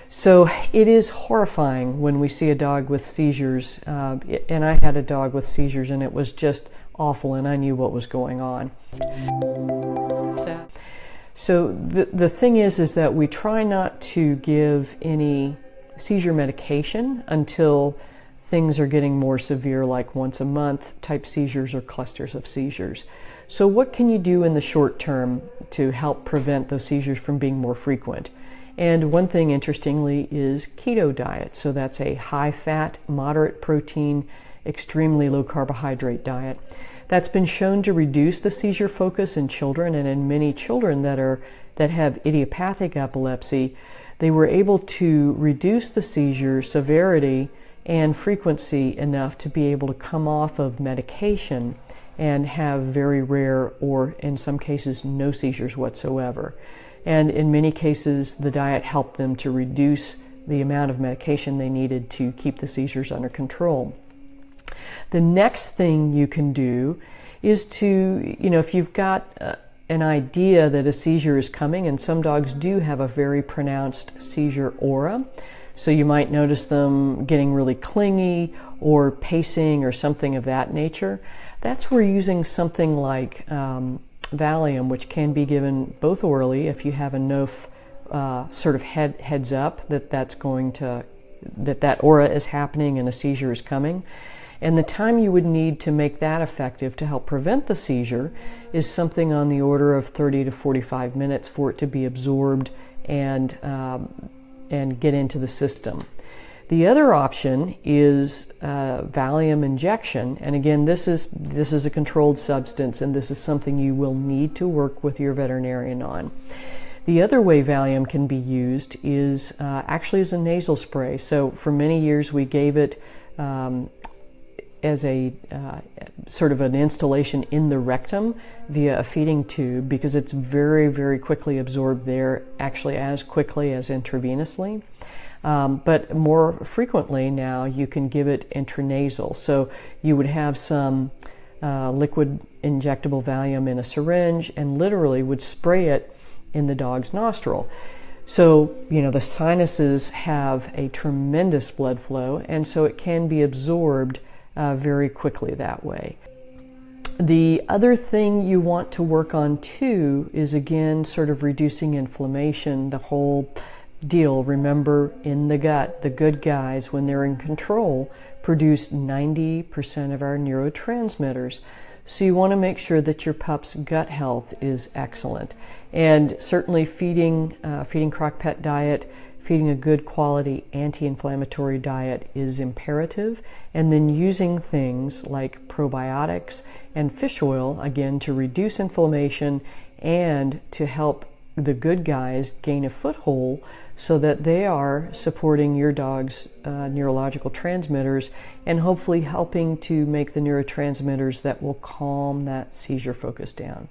So it is horrifying when we see a dog with seizures, and I had a dog with seizures, and it was just awful, and I knew what was going on. So the thing is that we try not to give any seizure medication until things are getting more severe, like once a month type seizures or clusters of seizures. So what can you do in the short term to help prevent those seizures from being more frequent? And one thing, interestingly, is keto diet. So that's a high-fat, moderate protein, extremely low carbohydrate diet. That's been shown to reduce the seizure focus in children, and in many children that have idiopathic epilepsy, they were able to reduce the seizure severity and frequency enough to be able to come off of medication and have very rare, or in some cases, no seizures whatsoever. And in many cases, the diet helped them to reduce the amount of medication they needed to keep the seizures under control. The next thing you can do is to, if you've got an idea that a seizure is coming, and some dogs do have a very pronounced seizure aura, so you might notice them getting really clingy or pacing or something of that nature. That's where using something like Valium, which can be given both orally if you have enough sort of heads up that aura is happening and a seizure is coming. And the time you would need to make that effective to help prevent the seizure is something on the order of 30 to 45 minutes for it to be absorbed and get into the system. The other option is Valium injection, and again, this is a controlled substance, and this is something you will need to work with your veterinarian on. The other way Valium can be used is actually as a nasal spray. So for many years we gave it as a sort of an installation in the rectum via a feeding tube, because it's very, very quickly absorbed there, actually as quickly as intravenously. But more frequently now you can give it intranasal. So you would have some liquid injectable Valium in a syringe and literally would spray it in the dog's nostril. So, the sinuses have a tremendous blood flow, and so it can be absorbed very quickly that way. The other thing you want to work on too is, again, sort of reducing inflammation, the whole deal. Remember, in the gut, the good guys, when they're in control, produce 90% of our neurotransmitters. So you want to make sure that your pup's gut health is excellent. And certainly feeding crock-pot diet, feeding a good quality anti-inflammatory diet is imperative. And then using things like probiotics and fish oil, again, to reduce inflammation and to help the good guys gain a foothold so that they are supporting your dog's neurological transmitters and hopefully helping to make the neurotransmitters that will calm that seizure focus down.